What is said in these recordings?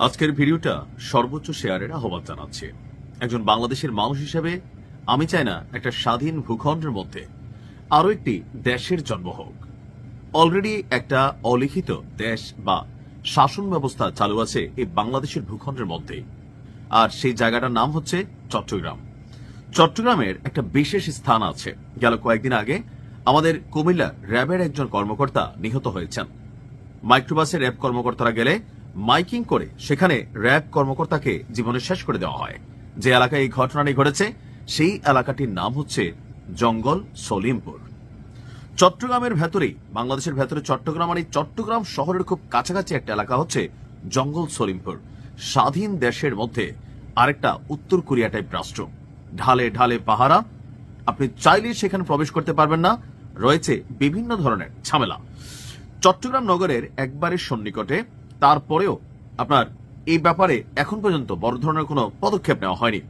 আজকের ভিডিওটা সর্বোচ্চ শেয়ারের আহ্বান জানাচ্ছে। একজন বাংলাদেশের মানুষ হিসেবে আমি চাই না একটা স্বাধীন ভূখণ্ডের মধ্যে আরো একটি দেশের জন্ম হোক। অলরেডি একটা অলিখিত দেশ বা শাসন ব্যবস্থা চালু আছে এই বাংলাদেশের ভূখণ্ডের মধ্যে, আর সেই জায়গাটার নাম হচ্ছে চট্টগ্রাম। চট্টগ্রামের একটা বিশেষ স্থান আছে। গেল কয়েকদিন আগে আমাদের কুমিল্লা র্যাবের একজন কর্মকর্তা নিহত হয়েছেন। মাইক্রোবাসে র্যাব কর্মকর্তারা গেলে মাইকিং করে সেখানে র্যাব কর্মকর্তাকে জীবনে শেষ করে দেওয়া হয়। যে এলাকায় এই ঘটনাটি ঘটেছে সেই এলাকাটির নাম হচ্ছে জঙ্গল সলিমপুর। চট্টগ্রামের ভেতরেই, বাংলাদেশের ভেতরে চট্টগ্রাম আর এই চট্টগ্রাম শহরের খুব কাছাকাছি একটা এলাকা হচ্ছে জঙ্গল সলিমপুর। স্বাধীন দেশের মধ্যে আরেকটা উত্তর কোরিয়া টাইপ রাষ্ট্র, ঢালে ঢালে পাহারা, আপনি চাইলেই সেখানে প্রবেশ করতে পারবেন না, রয়েছে বিভিন্ন ধরনের ঝামেলা। চট্টগ্রাম নগরের একবারে সন্নিকটে, তারপরেও আপনার এই ব্যাপারে এখন পর্যন্ত বড় ধরনের কোনো পদক্ষেপ নেওয়া হয়নি।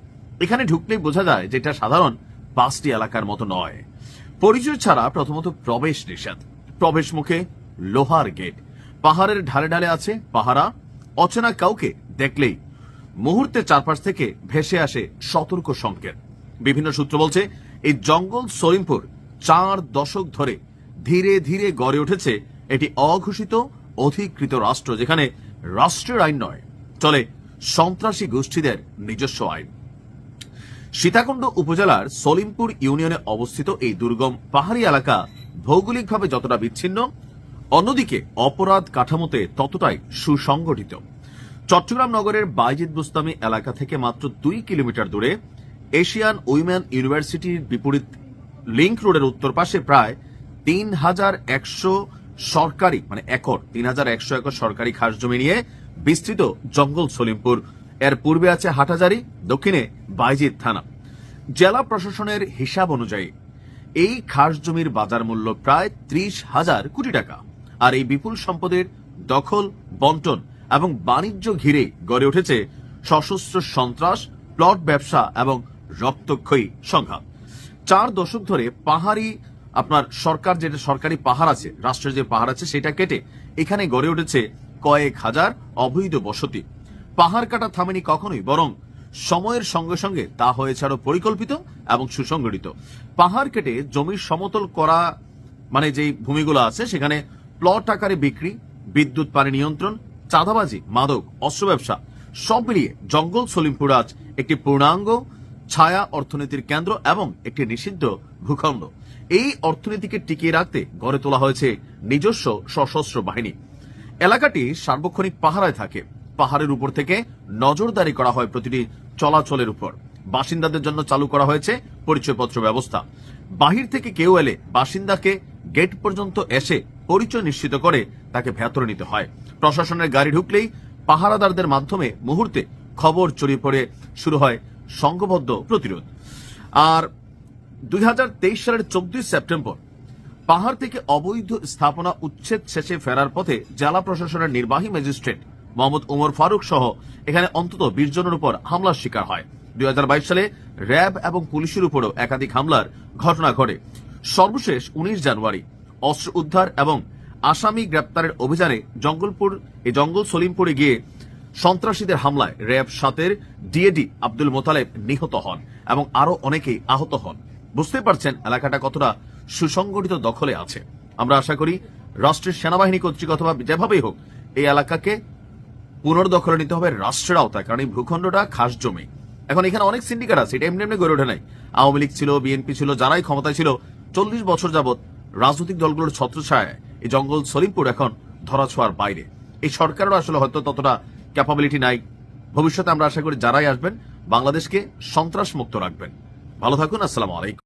এখানে ঢুকলেই বোঝা যায় যে এটা সাধারণ 5টি এলাকার মতো নয়। পরিচয় ছাড়া প্রথমত প্রবেশ নিষেধ, প্রবেশ মুখে লোহার গেট, পাহাড়ের ঢালে ঢালে আছে পাহারা, অচেনা কাউকে দেখলেই মুহূর্তে চারপাশ থেকে ভেসে আসে সতর্ক সংকেত। বিভিন্ন সূত্র বলছে এই জঙ্গল সলিমপুর 4 দশক ধরে ধীরে ধীরে গড়ে উঠেছে এটি অঘোষিত অধিকৃত রাষ্ট্র, যেখানে রাষ্ট্রের আইন নয়, চলে সন্ত্রাসী গোষ্ঠীদের নিজস্ব আইন। সীতাকুণ্ড উপজেলার সলিমপুর ইউনিয়নে অবস্থিত এই দুর্গম পাহাড়ি এলাকা ভৌগোলিকভাবে যতটা বিচ্ছিন্ন, অন্যদিকে অপরাধ কাঠামোতে ততটাই সুসংগঠিত। চট্টগ্রাম নগরের বাইজিদ বুস্তামি এলাকা থেকে মাত্র 2 কিলোমিটার দূরে এশিয়ান উইমেন ইউনিভার্সিটির বিপরীত লিংক রোডের উত্তর পাশে প্রায় 3100 সরকারি একর 3100 একর সরকারি খাস জমি নিয়ে বিস্তৃত জঙ্গল সলিমপুর। এর পূর্বে আছে হাটহাজারী, দক্ষিণে বাইজিদ থানা। জেলা প্রশাসনের হিসাব অনুযায়ী এই খাস জমির বাজার মূল্য প্রায় 30,000 কোটি টাকা। আর এই বিপুল সম্পদের দখল, বন্টন এবং বাণিজ্য ঘিরে গড়ে উঠেছে সশস্ত্র সন্ত্রাস, প্লট ব্যবসা এবং রক্তক্ষয়ী সংঘাত। 4 দশক ধরে পাহাড়ি সরকার যেটা সরকারি পাহাড় আছে, রাষ্ট্রের যে পাহাড় আছে সেটা কেটে এখানে গড়ে উঠেছে কয়েক হাজার অবৈধ বসতি। পাহাড় কাটা থামেনি কখনোই, বরং সময়ের সঙ্গে সঙ্গে তা হয়েছে আরো পরিকল্পিত এবং সুসংগঠিত। পাহাড় কেটে জমির সমতল করা যেই ভূমিগুলো আছে সেখানে প্লট আকারে বিক্রি, বিদ্যুৎ পানি নিয়ন্ত্রণ, চাঁদাবাজি, মাদক, অস্ত্র ব্যবসা সব মিলিয়ে জঙ্গল সলিমপুর আজ একটি পূর্ণাঙ্গ ছায়া অর্থনীতির কেন্দ্র এবং একটি নিষিদ্ধ ভূখণ্ড। এই অর্থনীতিকে টিকিয়ে রাখতে গড়ে তোলা হয়েছে নিজস্ব সশস্ত্র বাহিনী। এলাকাটি সার্বক্ষণিক পাহারায় থাকে। পাহাড়ের উপর থেকে নজরদারি করা হয় প্রতিটি চলাচলের উপর। বাসিন্দাদের জন্য চালু করা হয়েছে পরিচয়পত্র ব্যবস্থা। বাহির থেকে কেউ এলে বাসিন্দাকে গেট পর্যন্ত এসে পরিচয় নিশ্চিত করে তাকে ভেতরে নিতে হয়। প্রশাসনের গাড়ি ঢুকলেই পাহারাদারদের মাধ্যমে মুহূর্তে খবর ছড়িয়ে পড়ে শুরু হয় সংঘবদ্ধ প্রতিরোধ। আর 2023 সালের 14 সেপ্টেম্বর পাহাড় থেকে অবৈধ স্থাপনা উচ্ছেদ শেষে ফেরার পথে জেলা প্রশাসনের নির্বাহী ম্যাজিস্ট্রেট মোহাম্মদ ওমর ফারুক সহ এখানে অন্তত 20 জনের উপর হামলার শিকার হয়। 2022 সালে র্যাব এবং পুলিশের উপরও একাধিক হামলার ঘটনা ঘটে। সর্বশেষ 19 জানুয়ারি অস্ত্র উদ্ধার এবং আসামি গ্রেপ্তারের অভিযানে জঙ্গল সলিমপুরে গিয়ে সন্ত্রাসীদের হামলায় র্যাব 7-এর ডিএডি আব্দুল মোতালেব নিহত হন এবং আরো অনেকেই আহত হন। বুঝতে পারছেন এলাকাটা কতটা সুসংগঠিত দখলে আছে। আমরা আশা করি রাষ্ট্রের সেনাবাহিনী কর্তৃক অথবা যেভাবেই হোক এই এলাকাকে পুনর্দখলে নিতে হবে রাষ্ট্রের আওতায়, কারণ এই ভূখণ্ডটা খাস জমি। এখন এখানে অনেক সিন্ডিকেট আছে, এটা এমনি এমনি গড়ে ওঠে নাই। আওয়ামী লীগ ছিল, বিএনপি ছিল, যারাই ক্ষমতায় ছিল 40 বছর যাবৎ রাজনৈতিক দলগুলোর ছত্রছায়ায় এই জঙ্গল সলিমপুর এখন ধরাছোঁয়ার বাইরে। এই সরকারেরও আসলে হয়তো ততটা ক্যাপাবিলিটি নাই। ভবিষ্যতে আমরা আশা করি যারাই আসবেন বাংলাদেশকে সন্ত্রাস মুক্ত রাখবেন। ভালো থাকুন। আসসালামু আলাইকুম।